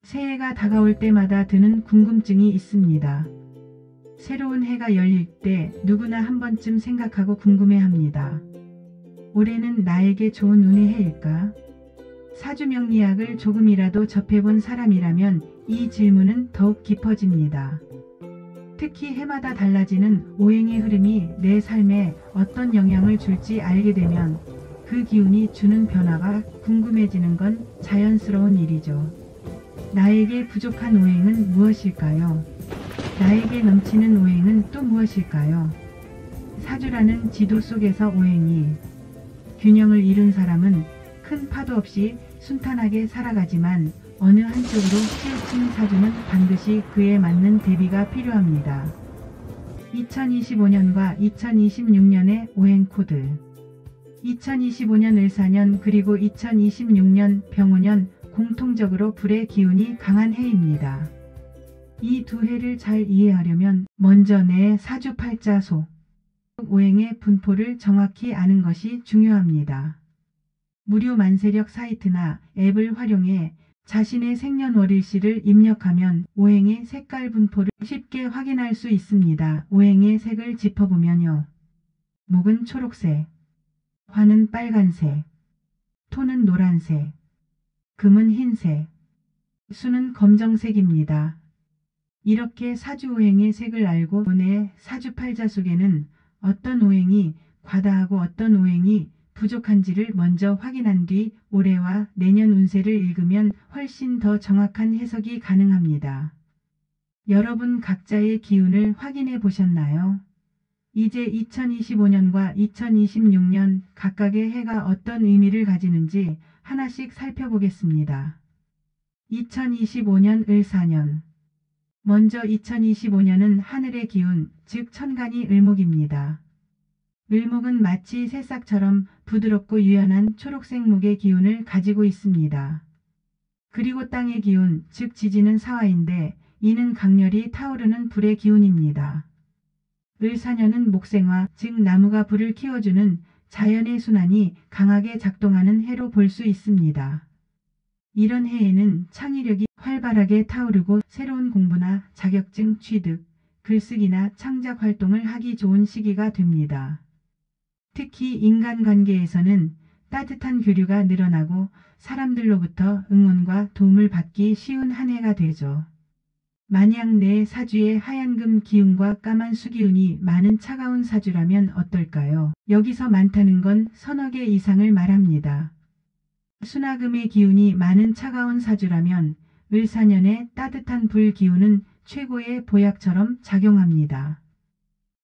새해가 다가올 때마다 드는 궁금증이 있습니다. 새로운 해가 열릴 때 누구나 한 번쯤 생각하고 궁금해합니다. 올해는 나에게 좋은 운의 해일까? 사주명리학을 조금이라도 접해본 사람이라면 이 질문은 더욱 깊어집니다. 특히 해마다 달라지는 오행의 흐름이 내 삶에 어떤 영향을 줄지 알게 되면 그 기운이 주는 변화가 궁금해지는 건 자연스러운 일이죠. 나에게 부족한 오행은 무엇일까요? 나에게 넘치는 오행은 또 무엇일까요? 사주라는 지도 속에서 오행이 균형을 이룬 사람은 큰 파도 없이 순탄하게 살아가지만 어느 한쪽으로 치우친 사주는 반드시 그에 맞는 대비가 필요합니다. 2025년과 2026년의 오행 코드 2025년 을사년 그리고 2026년 병오년 공통적으로 불의 기운이 강한 해입니다. 이 두 해를 잘 이해하려면 먼저 내 사주팔자 속 오행의 분포를 정확히 아는 것이 중요합니다. 무료 만세력 사이트나 앱을 활용해 자신의 생년월일시를 입력하면 오행의 색깔 분포를 쉽게 확인할 수 있습니다. 오행의 색을 짚어보면요. 목은 초록색, 화는 빨간색, 토는 노란색, 금은 흰색, 수는 검정색입니다. 이렇게 사주오행의 색을 알고 내 사주팔자 속에는 어떤 오행이 과다하고 어떤 오행이 부족한지를 먼저 확인한 뒤 올해와 내년 운세를 읽으면 훨씬 더 정확한 해석이 가능합니다. 여러분 각자의 기운을 확인해 보셨나요? 이제 2025년과 2026년 각각의 해가 어떤 의미를 가지는지 하나씩 살펴보겠습니다. 2025년 을사년 먼저 2025년은 하늘의 기운, 즉 천간이 을목입니다. 을목은 마치 새싹처럼 부드럽고 유연한 초록색 목의 기운을 가지고 있습니다. 그리고 땅의 기운, 즉 지지는 사화인데 이는 강렬히 타오르는 불의 기운입니다. 을사년은 목생화, 즉 나무가 불을 키워주는 자연의 순환이 강하게 작동하는 해로 볼 수 있습니다. 이런 해에는 창의력이 활발하게 타오르고 새로운 공부나 자격증 취득, 글쓰기나 창작 활동을 하기 좋은 시기가 됩니다. 특히 인간관계에서는 따뜻한 교류가 늘어나고 사람들로부터 응원과 도움을 받기 쉬운 한 해가 되죠. 만약 내 사주에 하얀금 기운과 까만 수기운이 많은 차가운 사주라면 어떨까요? 여기서 많다는 건 서너 개 이상을 말합니다. 수나금의 기운이 많은 차가운 사주라면 을사년의 따뜻한 불 기운은 최고의 보약처럼 작용합니다.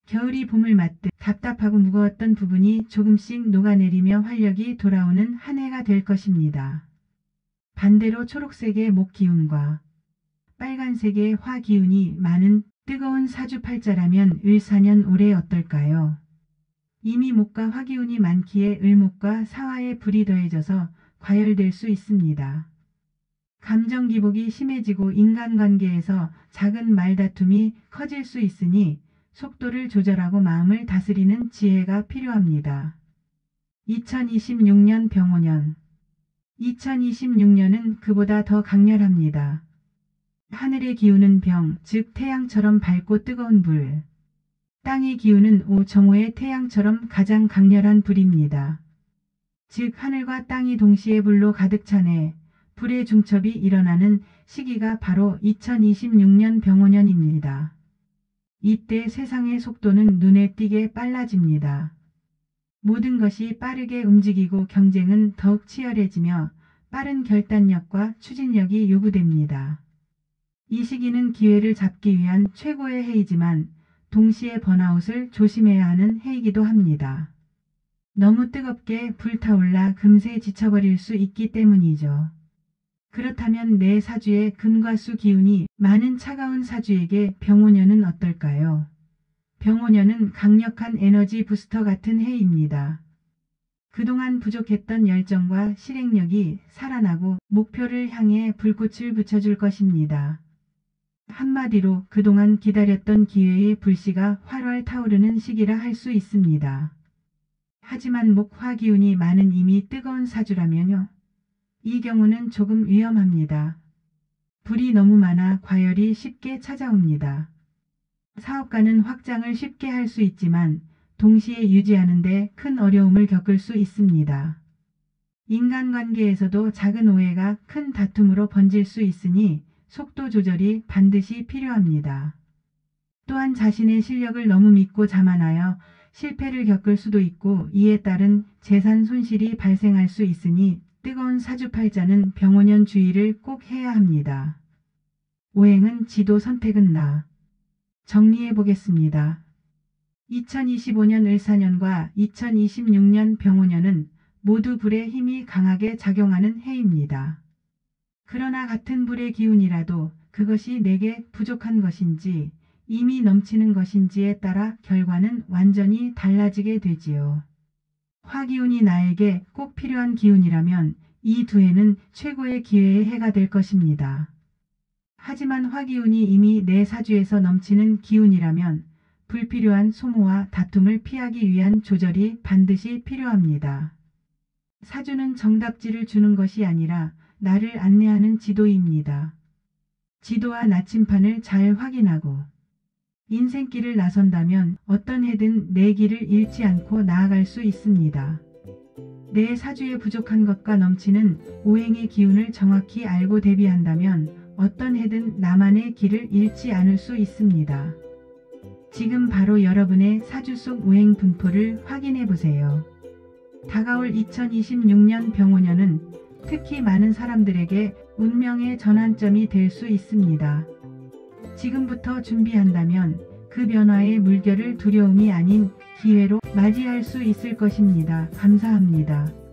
겨울이 봄을 맞듯 답답하고 무거웠던 부분이 조금씩 녹아내리며 활력이 돌아오는 한 해가 될 것입니다. 반대로 초록색의 목 기운과 빨간색의 화 기운이 많은 뜨거운 사주팔자라면 을사년 올해 어떨까요? 이미 목과 화 기운이 많기에 을목과 사화의 불이 더해져서 과열될 수 있습니다. 감정 기복이 심해지고 인간관계에서 작은 말다툼이 커질 수 있으니 속도를 조절하고 마음을 다스리는 지혜가 필요합니다. 2026년 병오년 2026년은 그보다 더 강렬합니다. 하늘의 기운은 병, 즉 태양처럼 밝고 뜨거운 불. 땅의 기운은 오 정오의 태양처럼 가장 강렬한 불입니다. 즉 하늘과 땅이 동시에 불로 가득 차네 불의 중첩이 일어나는 시기가 바로 2026년 병오년입니다. 이때 세상의 속도는 눈에 띄게 빨라집니다. 모든 것이 빠르게 움직이고 경쟁은 더욱 치열해지며 빠른 결단력과 추진력이 요구됩니다. 이 시기는 기회를 잡기 위한 최고의 해이지만 동시에 번아웃을 조심해야 하는 해이기도 합니다. 너무 뜨겁게 불타올라 금세 지쳐버릴 수 있기 때문이죠. 그렇다면 내 사주에 금과 수 기운이 많은 차가운 사주에게 병오년은 어떨까요? 병오년은 강력한 에너지 부스터 같은 해입니다. 그동안 부족했던 열정과 실행력이 살아나고 목표를 향해 불꽃을 붙여줄 것입니다. 한마디로 그동안 기다렸던 기회의 불씨가 활활 타오르는 시기라 할 수 있습니다. 하지만 목화 기운이 많은 이미 뜨거운 사주라면요. 이 경우는 조금 위험합니다. 불이 너무 많아 과열이 쉽게 찾아옵니다. 사업가는 확장을 쉽게 할 수 있지만 동시에 유지하는 데 큰 어려움을 겪을 수 있습니다. 인간관계에서도 작은 오해가 큰 다툼으로 번질 수 있으니 속도 조절이 반드시 필요합니다. 또한 자신의 실력을 너무 믿고 자만하여 실패를 겪을 수도 있고 이에 따른 재산 손실이 발생할 수 있으니 뜨거운 사주팔자는 병원연 주의를 꼭 해야 합니다. 오행은 지도 선택은 나. 정리해 보겠습니다. 2025년 을사년과 2026년 병원년은 모두 불의 힘이 강하게 작용하는 해입니다. 그러나 같은 불의 기운이라도 그것이 내게 부족한 것인지 이미 넘치는 것인지에 따라 결과는 완전히 달라지게 되지요. 화기운이 나에게 꼭 필요한 기운이라면 이 두 해는 최고의 기회의 해가 될 것입니다. 하지만 화기운이 이미 내 사주에서 넘치는 기운이라면 불필요한 소모와 다툼을 피하기 위한 조절이 반드시 필요합니다. 사주는 정답지를 주는 것이 아니라 나를 안내하는 지도입니다. 지도와 나침판을 잘 확인하고 인생길을 나선다면 어떤 해든 내 길을 잃지 않고 나아갈 수 있습니다. 내 사주에 부족한 것과 넘치는 오행의 기운을 정확히 알고 대비한다면 어떤 해든 나만의 길을 잃지 않을 수 있습니다. 지금 바로 여러분의 사주 속 오행 분포를 확인해 보세요. 다가올 2026년 병원년은 특히 많은 사람들에게 운명의 전환점이 될 수 있습니다. 지금부터 준비한다면 그 변화의 물결을 두려움이 아닌 기회로 맞이할 수 있을 것입니다. 감사합니다.